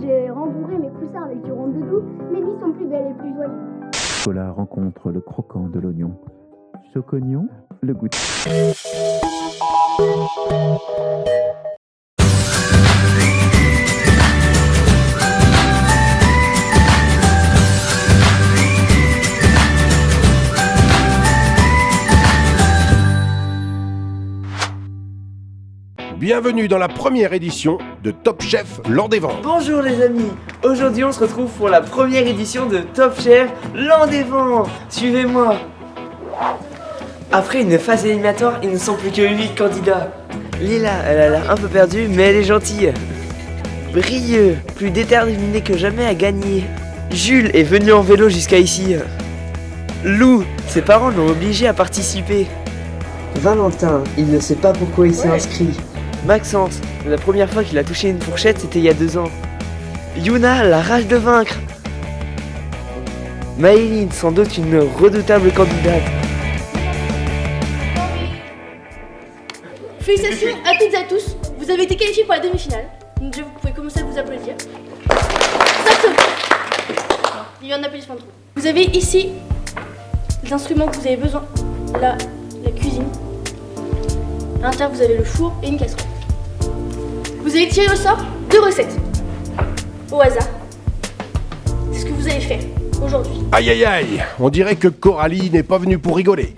j'ai rembourré mes coussins avec du rond doudou. Mes nuits sont plus belles et plus joyeuses. Chocolat rencontre le croquant de l'oignon. Chocognon, le goût. Bienvenue dans la première édition de Top Chef L'An des Vents. Bonjour les amis, aujourd'hui on se retrouve pour la première édition de Top Chef L'An des Vents. Suivez-moi. Après une phase éliminatoire, il ne sont plus que 8 candidats. Lila, elle a l'air un peu perdue, mais elle est gentille. Brieux, plus déterminé que jamais à gagner. Jules est venu en vélo jusqu'à ici. Lou, ses parents l'ont obligé à participer. Valentin, il ne sait pas pourquoi il s'est inscrit. Maxence, la première fois qu'il a touché une fourchette, c'était il y a 2 ans. Yuna, la rage de vaincre. Maëline, sans doute une redoutable candidate. Félicitations à toutes et à tous, vous avez été qualifiés pour la demi-finale. Donc déjà, vous pouvez commencer à vous applaudir. Exactement. Il y a un applaudissement de trop. Vous avez ici les instruments que vous avez besoin. Là, la cuisine. À l'intérieur, vous avez le four et une casserole. Vous avez tiré au sort 2 recettes. Au hasard. C'est ce que vous allez faire aujourd'hui. Aïe aïe aïe, on dirait que Coralie n'est pas venue pour rigoler.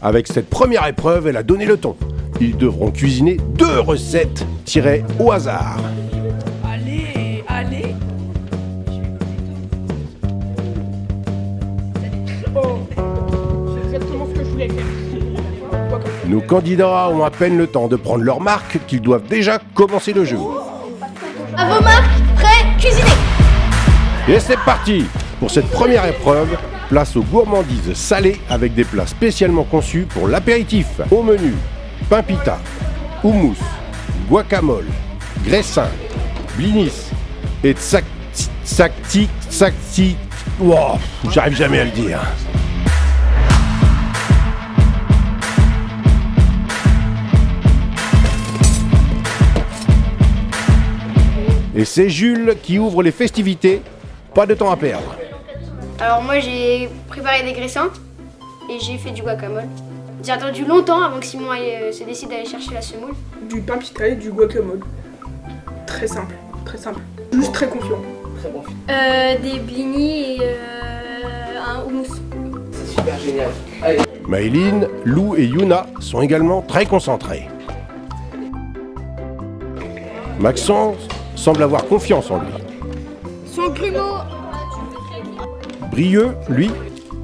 Avec cette première épreuve, elle a donné le ton. Ils devront cuisiner 2 recettes tirées au hasard. Allez, allez. Oh, c'est exactement ce que je voulais faire. Nos candidats ont à peine le temps de prendre leur marque qu'ils doivent déjà commencer le jeu. À vos marques, prêts, cuisinez. Et c'est parti. Pour cette première épreuve, place aux gourmandises salées avec des plats spécialement conçus pour l'apéritif. Au menu, pain pita, houmous, guacamole, graissin, blinis et tsakti. Wow, j'arrive jamais à le dire. Et c'est Jules qui ouvre les festivités. Pas de temps à perdre. Alors moi j'ai préparé des graissins et j'ai fait du guacamole. J'ai attendu longtemps avant que Simon se décide d'aller chercher la semoule. Du pain pita et du guacamole. Très simple, très simple. Juste très confiant. Des blinis et un houmous. C'est super génial. Allez. Maëline, Lou et Yuna sont également très concentrés. Maxence semble avoir confiance en lui. Son grumeau. Brieux, lui,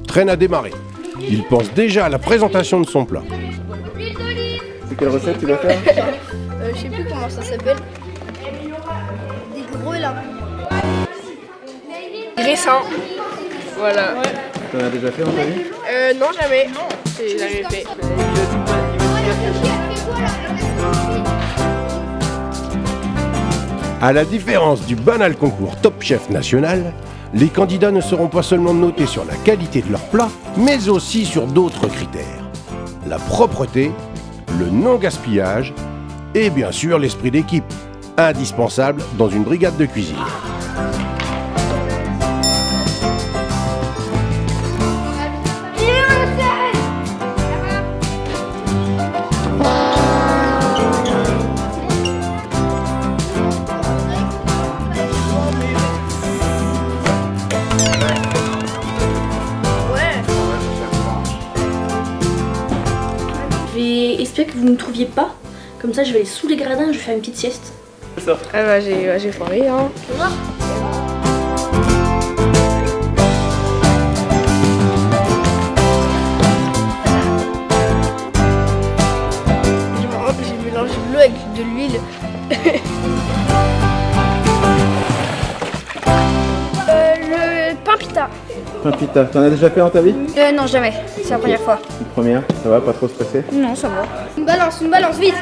traîne à démarrer. Il pense déjà à la présentation de son plat. C'est quelle recette tu vas faire? Je sais plus comment ça s'appelle. Des gros là. Graissin. Voilà. T'en as déjà fait dans ta vie? Non, jamais. J'ai jamais fait. À la différence du banal concours Top Chef national, les candidats ne seront pas seulement notés sur la qualité de leur plat, mais aussi sur d'autres critères. La propreté, le non-gaspillage et bien sûr l'esprit d'équipe, indispensable dans une brigade de cuisine. J'espère que vous ne me trouviez pas. Comme ça, je vais aller sous les gradins et je vais faire une petite sieste. Ah bah j'ai foiré hein. J'ai mélangé de l'eau avec de l'huile. Le pain pita. Pain pita, t'en as déjà fait dans ta vie? Non jamais, c'est la première fois. Une première, ça va, pas trop stressé? Non ça va. Une balance, vite.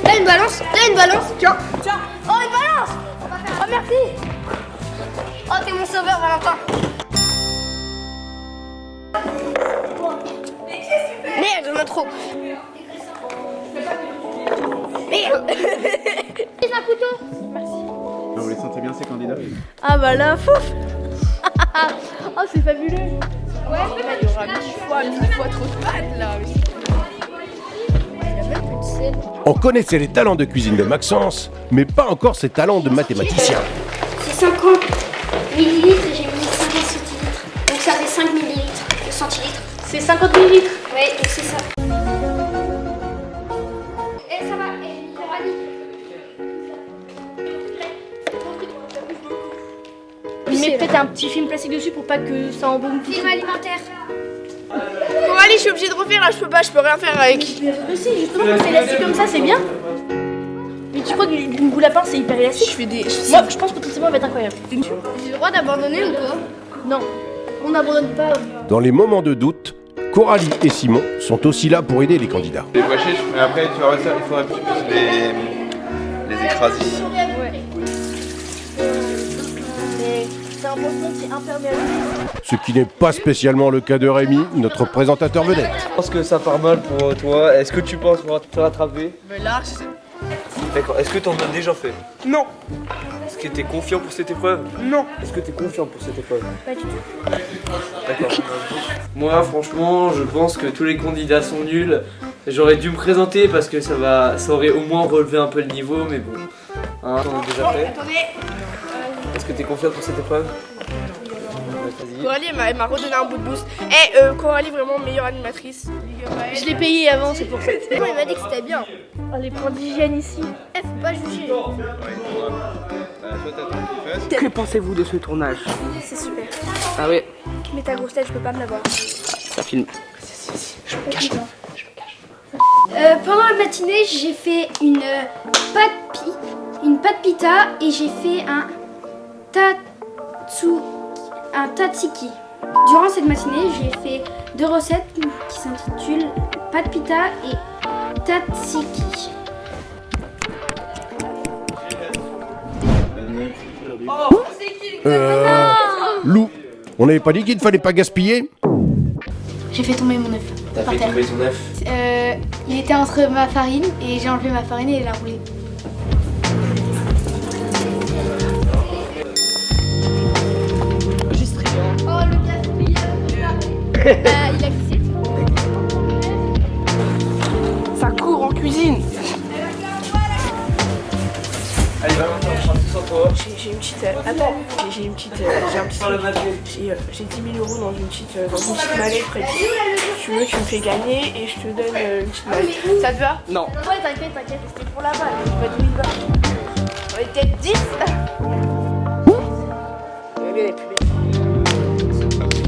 Là une balance, tiens. Oh une balance. Oh merci. Oh t'es mon sauveur Valentin. Merde, j'en ai trop. Merde. C'est un couteau. Vous les sentez bien? bien ces candidats. Ah bah là, fouf. Oh, c'est fabuleux. Ouais, il y aura 1000 fois trop de pâtes là. On connaissait les talents de cuisine de Maxence, mais pas encore ses talents de mathématicien. C'est 50 millilitres et j'ai mis 50 centilitres. Donc ça fait 5 millilitres de centilitres. C'est 50 millilitres. Ouais, donc c'est ça. Et ça va, et Coralie. Mais peut-être un petit film plastique dessus pour pas que ça embaume tout. Film alimentaire. Coralie, je suis obligée de refaire là, je peux rien faire avec. Mais si, justement, quand c'est élastique comme ça, c'est bien. Mais tu crois qu'une boule à pain, c'est hyper élastique? Moi, je pense que potentiellement, elle va être incroyable. J'ai le droit d'abandonner ou pas? Non, on n'abandonne pas. Dans les moments de doute, Coralie et Simon sont aussi là pour aider les candidats. Les pois chiches, mais après tu vas ça, il faudrait que tu puisses les écraser. Mais c'est un pansement qui est imperméable. Ce qui n'est pas spécialement le cas de Rémi, notre présentateur vedette. Je pense que ça part mal pour toi. Est-ce que tu penses pouvoir te rattraper? Mais là, D'accord. Est-ce que tu en as déjà fait? non, Est-ce que tu es confiant pour cette épreuve? non. Est-ce que tu es confiant pour cette épreuve? Pas du tout. D'accord. Moi, franchement, je pense que tous les candidats sont nuls. J'aurais dû me présenter parce que ça aurait au moins relevé un peu le niveau, mais bon. Hein, t'en as déjà fait? Est-ce que tu es confiant pour cette épreuve? Vas-y. Coralie, elle m'a redonné un bout de boost. Coralie, vraiment meilleure animatrice. Je l'ai payé avant, c'est pour ça. Il m'a dit que c'était bien. Oh, les points d'hygiène ici. Eh, faut pas juger. Toi, t'attends qu'il fasse. Que pensez-vous de ce tournage? C'est super. Ah oui, Mais ta grosse tête, je peux pas me la voir. ça filme. Pendant la matinée, j'ai fait une pâte pita et j'ai fait un tatsiki. Durant cette matinée, j'ai fait 2 recettes qui s'intitulent pâte pita et tatsiki. Lou, on n'avait pas dit qu'il ne fallait pas gaspiller? J'ai fait tomber mon œuf. T'as Par fait terre. tomber ton œuf. Il était entre ma farine et j'ai enlevé ma farine et il a roulé. Oh, le gaspillage. Il a glissé. Ça court en cuisine. Allez, va maintenant, on chante tous en toi. J'ai une petite. Attends, j'ai un petit. J'ai 10 000 € dans une petite mallette près de tu veux, tu me fais gagner et je te donne une petite mallette. Ça te va? Non. Ouais, t'inquiète, c'était pour la balle. Je vais pas 2000 balles. On est peut-être 10. Elle est plus belle.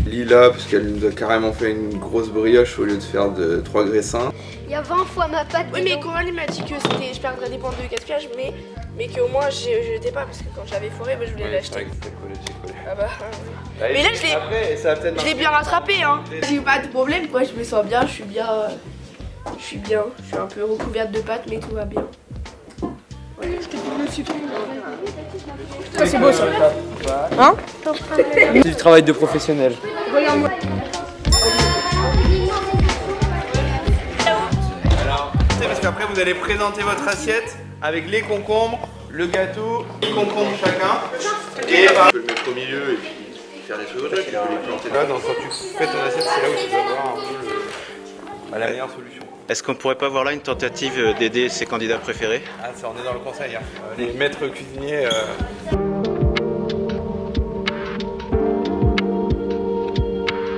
Lila, parce qu'elle nous a carrément fait une grosse brioche au lieu de faire 3 graissins. Il y a 20 fois ma pâte. Oui, mais Coralie m'a dit que je perdrais des points de gaspillage, mais qu'au moins je l'étais pas parce que quand j'avais foiré, je voulais l'acheter. Ah bah. Allez, Mais là, je l'ai- Après, ça va peut-être Je l'ai bien rattrapé, hein. J'ai pas de problème, quoi. Je me sens bien, je suis bien. Je suis bien. Je suis un peu recouverte de pâtes, mais tout va bien. Ça, c'est beau, ça. Hein? C'est du travail de professionnel. Regarde-moi. Alors, c'est parce qu'après vous allez présenter votre assiette avec les concombres, le gâteau, les concombres chacun. Et tu peux le mettre au milieu et puis faire des choses, tu peux les planter là. Donc quand tu fais ton assiette, c'est là où tu vas voir un peu la meilleure solution. Est-ce qu'on pourrait pas voir là une tentative d'aider ses candidats préférés? Ah, ça, on est dans le conseil. Hein. Les maîtres cuisiniers.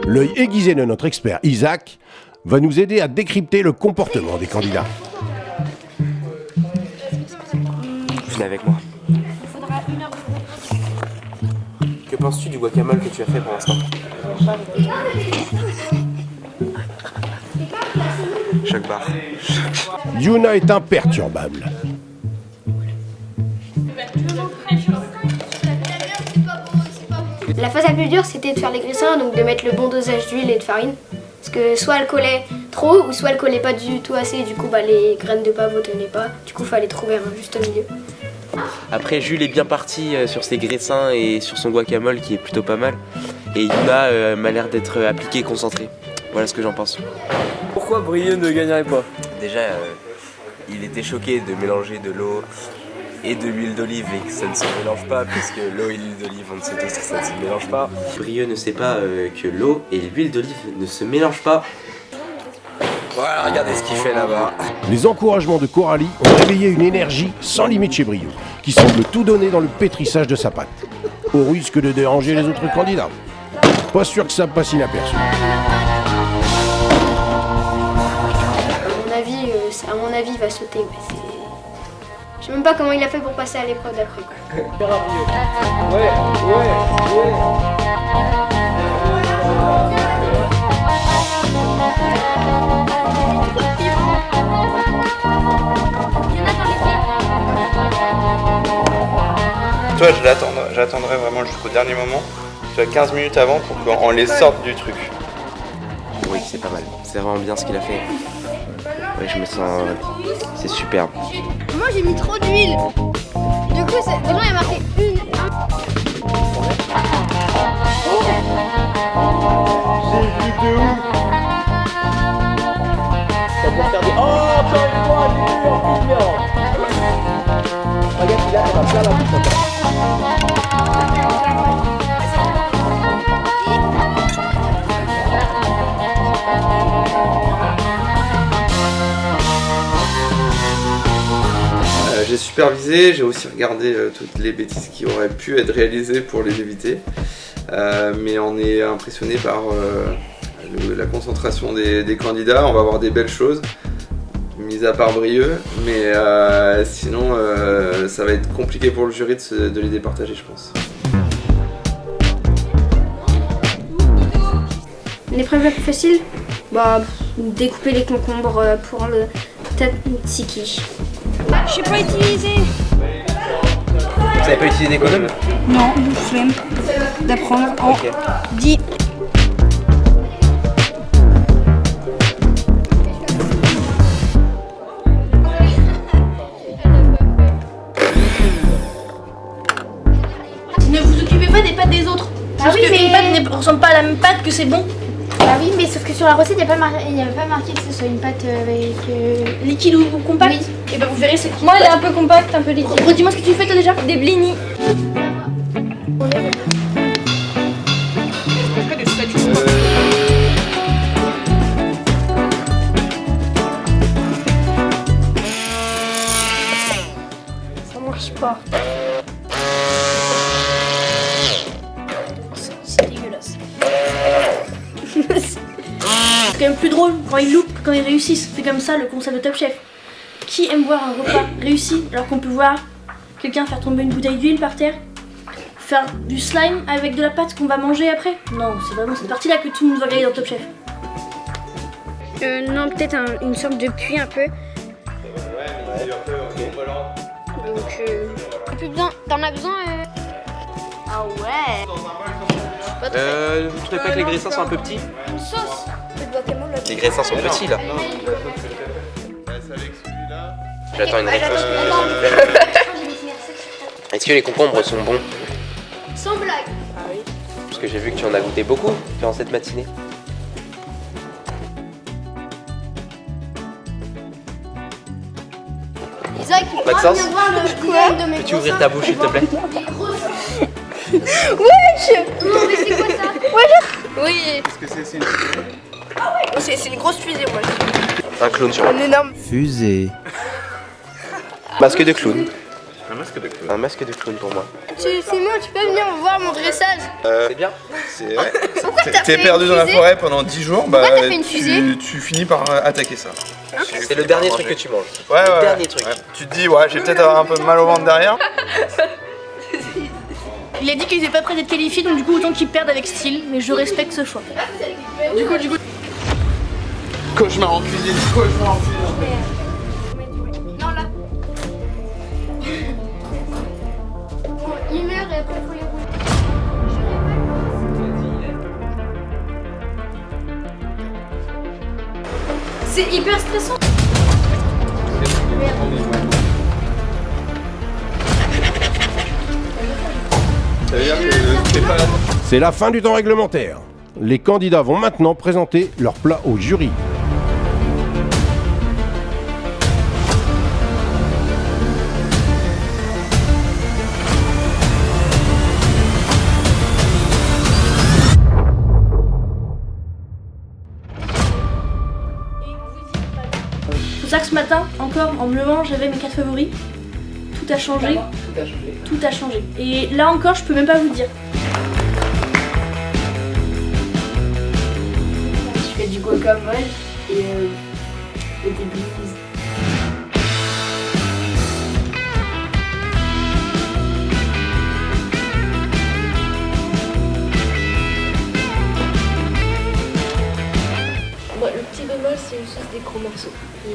L'œil aiguisé de notre expert Isaac va nous aider à décrypter le comportement des candidats. Venez avec moi. Que penses-tu du guacamole que tu as fait pour l'instant? Chaque barre. Yuna est imperturbable. La phase la plus dure, c'était de faire les graissins, donc de mettre le bon dosage d'huile et de farine. Parce que soit elle collait trop, ou soit elle collait pas du tout assez, du coup les graines de pavot tenaient pas. Du coup, fallait trouver un juste milieu. Après, Jules est bien parti sur ses graissins et sur son guacamole qui est plutôt pas mal. Et Yuna m'a l'air d'être appliquée et concentrée. Voilà ce que j'en pense. Pourquoi Brieux ne gagnerait pas? Déjà, il était choqué de mélanger de l'eau et de l'huile d'olive et que ça ne se mélange pas, puisque l'eau et l'huile d'olive, on ne sait tous que ça ne se mélange pas. Brieux ne sait pas que l'eau et l'huile d'olive ne se mélangent pas. Voilà, regardez ce qu'il fait là-bas. Les encouragements de Coralie ont réveillé une énergie sans limite chez Brieux, qui semble tout donner dans le pétrissage de sa pâte, au risque de déranger les autres candidats. Pas sûr que ça passe inaperçu. À mon avis, il va sauter. Mais je sais même pas comment il a fait pour passer à l'épreuve d'après. Toi, j'attendrai vraiment jusqu'au dernier moment, tu as 15 minutes avant pour qu'on les sorte du truc. Oui, c'est pas mal. C'est vraiment bien ce qu'il a fait. Ouais, je me sens... c'est superbe. Moi, j'ai mis trop d'huile. Du coup, déjà, il y a marqué une. J'ai vu de ouf. Ça peut faire des... Oh, encore une fois, j'ai vu en fumant. Regarde, il a plein la bouche. J'ai supervisé, j'ai aussi regardé toutes les bêtises qui auraient pu être réalisées pour les éviter. Mais on est impressionné par la concentration des candidats. On va avoir des belles choses, mis à part Brieux. Mais sinon, ça va être compliqué pour le jury de les départager, je pense. L'épreuve la plus facile, bah, découper les concombres pour le tzatziki. Je sais pas utiliser. Vous savez pas utiliser d'économe? Non, flemme d'apprendre en 10. Ne vous occupez pas des pâtes des autres. Parce que une pâte ne ressemble pas à la même pâte que c'est bon. Bah oui, mais sauf que sur la recette, il n'y avait pas marqué que ce soit une pâte avec... Liquide ou compact. Oui. Et ben vous verrez, c'est... Moi, elle est un peu compacte, un peu liquide. Redis-moi ce que tu fais toi déjà. Des blinis. Ça marche pas. C'est dégueulasse. C'est quand même plus drôle quand ils loupent que quand ils réussissent. C'est comme ça le concept de Top Chef. Qui aime voir un repas réussi alors qu'on peut voir quelqu'un faire tomber une bouteille d'huile par terre, faire du slime avec de la pâte qu'on va manger après? Non, c'est vraiment cette partie-là que tout le monde va regarder dans Top Chef. Non, peut-être une sorte de puits un peu. Donc, plus besoin. T'en as besoin Ah ouais. Vous trouvez pas que les graissins sont un peu petits? Une sauce. Les graissins sont petits là. J'attends une réponse. Est-ce que les concombres sont bons? Sans blague. Parce que j'ai vu que tu en as goûté beaucoup durant cette matinée. Isaac, Maxence, viens voir le design de mes peux-tu ouvrir ta bouche s'il te plaît? Wesh. Non, mais c'est quoi ça? Oui. Qu'est-ce que c'est une... C'est une grosse fusée, moi. Un clown sur Un énorme. Fusée. masque de clown. Un masque de clown. Un masque de clown pour moi. Simon, tu peux venir voir mon dressage? C'est bien. C'est Pourquoi t'as T'es fait perdu une dans la fusée? forêt pendant 10 jours, bah Pourquoi t'as fait une fusée? tu finis par attaquer ça. C'est le dernier truc que tu manges. Ouais, Le ouais. dernier truc. Ouais. Tu te dis, ouais, j'ai peut-être avoir un peu mal au ventre derrière. Il a dit qu'ils étaient pas prêts d'être qualifiés, donc du coup autant qu'ils perdent avec style, mais je respecte ce choix. Du coup. Cauchemar en cuisine, cauchemar en cuisine. Non, là. Bon, il meurt et après il faut les rouler. C'est hyper stressant. Ça veut dire que t'es pas là. C'est la fin du temps réglementaire. Les candidats vont maintenant présenter leur plat au jury. ça que ce matin, encore en me levant, j'avais mes 4 favoris. Tout a changé. Tout a changé. Et là encore, je peux même pas vous dire. Je fais du guacamole et des blues. Moi, le petit bémol, c'est une sauce des gros morceaux. C'était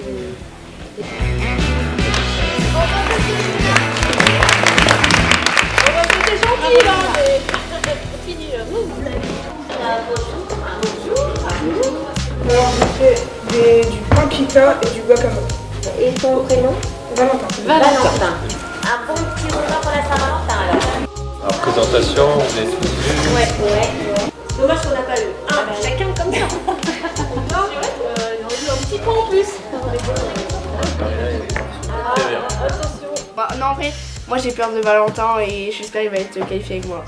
gentil là, mais c'est fini là. Alors j'ai fait du pain pita et du guacamole. Et ton prénom? Valentin. Valentin. Un bon petit repas pour la Saint-Valentin alors. Alors présentation, on est tous venus. Ouais. Dommage qu'on n'a pas eu chacun comme ça. Non, il aurait eu un petit pot en plus. Très bien. Attention. Bah, non, en vrai, moi j'ai peur de Valentin et j'espère qu'il va être qualifié avec moi.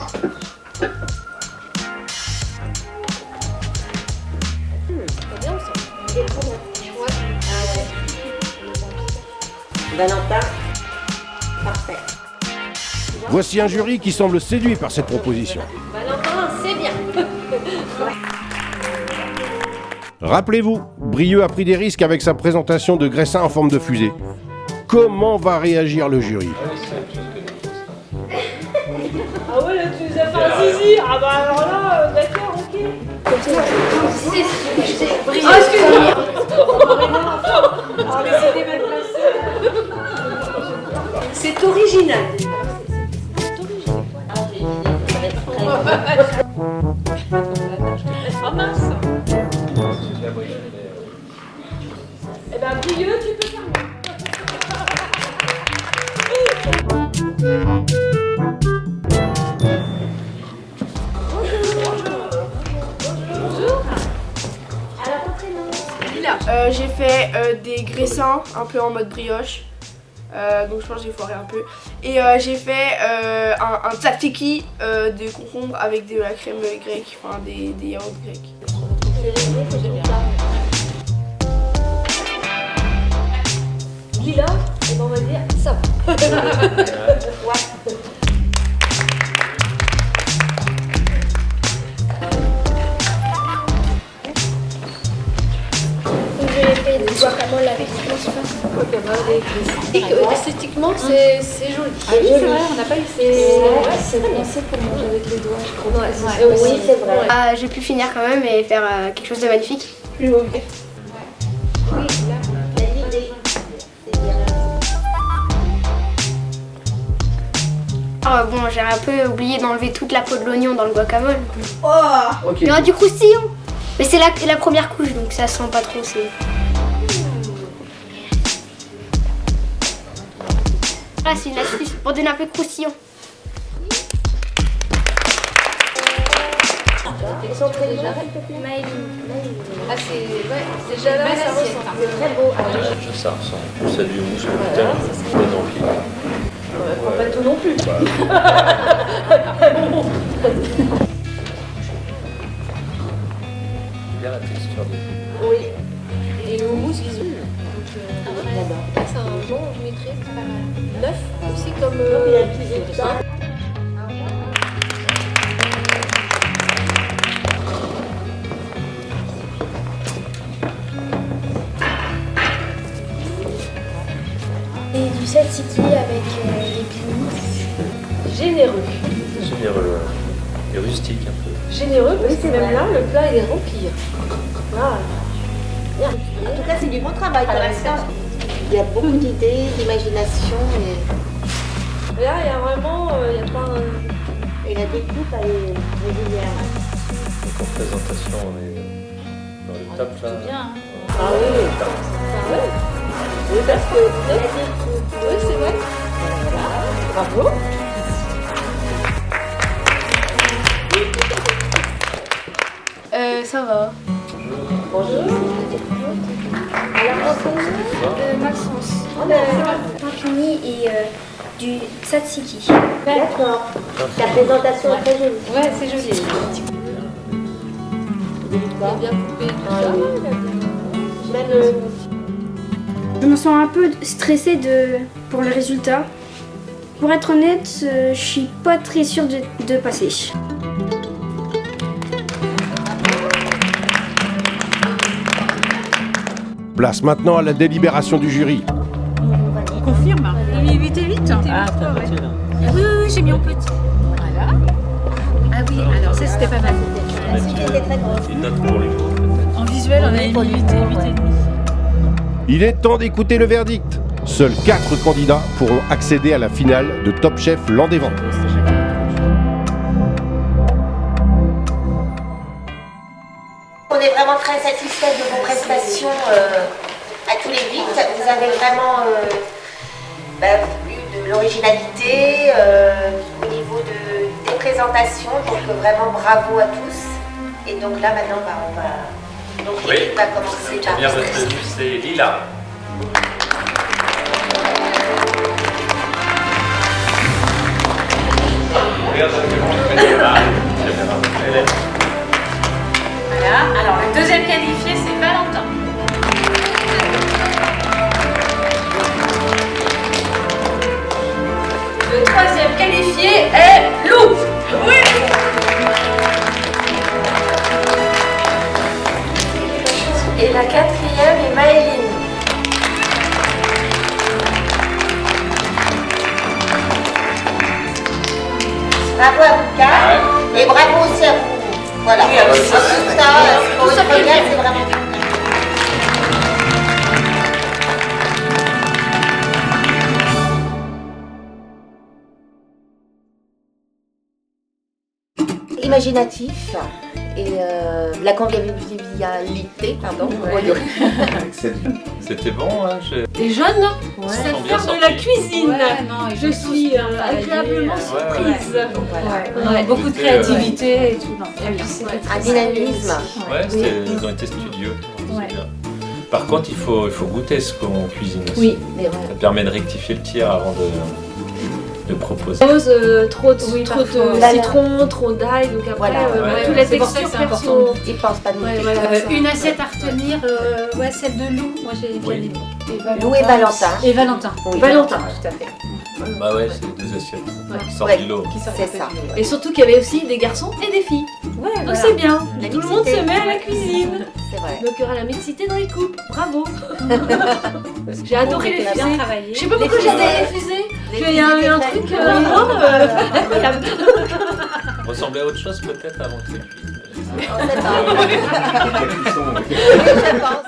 Valentin. Parfait. Voici un jury qui semble séduit par cette proposition. Valentin, c'est bien. Rappelez-vous, Brieux a pris des risques avec sa présentation de graissin en forme de fusée. Comment va réagir le jury? Ah ouais, là tu nous as fait un zizi. Ah bah alors là, d'accord, ok. Ah, excuse-moi. Alors laissez mal placé. C'est original. Ah mince. Eh ben Brieux, tu peux faire mieux. J'ai fait des graissins un peu en mode brioche. Donc je pense que j'ai foiré un peu. Et j'ai fait un tzatziki de concombre avec de la crème grecque, enfin des yaourts grecs. Lila, et ben on va dire ça va. Ouais. J'ai fait du guacamole avec du Guacamole et esthétiquement, c'est joli. Ah oui, c'est vrai, on n'a pas eu c'est pensé pour manger avec les doigts, je crois. Oui, c'est vrai. J'ai pu finir quand même et faire quelque chose de magnifique. Plus haut. Oui, là, l'idée. Bon, j'ai un peu oublié d'enlever toute la peau de l'oignon dans le guacamole. Oh, Il y aura du croustillant. Mais c'est la première couche, donc ça sent pas trop. Ah, c'est une astuce pour donner un peu de croustillant. Son prénom, Maëline. ah c'est déjà là, ça ressemble. C'est très beau. Ça ressemble. C'est du mousse de putain. Non, puis. Pas tout non plus. Bien la texture des. Oui. Et le houmous, ils ont. C'est un bon, je mettrais neuf aussi comme. Et du tzatziki avec des piments. Généreux. Généreux, et rustique un peu. Généreux, parce que même là, le plat il est rempli. Ah. Bien. En tout cas, c'est du bon travail pour l'instant. Il y a beaucoup d'idées, d'imagination. Et... Là, il y a vraiment. Il y a pas un... Et la découpe, elle est régulière. Donc en présentation, on est dans le top là. C'est bien. Ah oui. Ah ouais. Oui, parce que. Oui, c'est vrai. Bravo. Ça va. Bonjour. Alors, Maxence. Pampini et du tzatziki. d'accord. Ta présentation est très jolie. Ouais, c'est joli. Il est bien coupé, tout ça. Même Je me sens un peu stressée pour le résultat. Pour être honnête, je suis pas très sûre de passer. Place maintenant à la délibération du jury. On confirme. 8 et 8. Ah, t'as voté là. Oui, j'ai mis en petit. Voilà. Ah oui, alors ça c'était pas mal. Une note pour les jours. En visuel, on a mis 8 et demi. Il est temps d'écouter le verdict. Seuls 4 candidats pourront accéder à la finale de Top Chef Landévent. On est vraiment très satisfait de vos prestations à tous les 8. Vous avez vraiment eu de l'originalité au niveau des présentations, donc vraiment bravo à tous. Et donc là maintenant on va, donc l'équipe va commencer par... Bien retenu, c'est Lila. Voilà, alors le deuxième qualifié c'est Valentin. Le troisième qualifié est Lou. Oui. Et la quatrième est Maëline. Bravo à vous quatre et bravo aussi à vous. Voilà. Tout ça, pour une première, c'est vraiment bien. Imaginatif et la convivialité, pardon. C'était bon, hein. Les jeunes savent faire de la cuisine. Je suis agréablement surprise. Beaucoup de créativité et tout. Un dynamisme. Ouais, ils ont été studieux. C'est bien. Par contre, il faut goûter ce qu'on cuisine aussi. Oui, mais ouais. Ça permet de rectifier le tir avant de proposer. Trop de citron, trop d'ail, donc après tous les textures perso. Ils pensent pas de Une assiette à retenir, celle de Lou, moi j'ai bien aimé. Lou et Valentin. Et Valentin. Oui, Valentin, tout à fait. Bah ouais, c'est 2 assiettes qui sortent du lot. C'est ça. Et surtout qu'il y avait aussi des garçons et des filles. Donc c'est bien. Tout le monde se met à la cuisine. C'est vrai. Donc il y aura la mixité dans les couples. Bravo. J'ai adoré les fusées. Je sais pas pourquoi j'ai adoré les fusées. Il y a un truc incroyable. Ressemblait à autre chose peut-être avant que c'est cuit. On sait pas. Oui, je pense.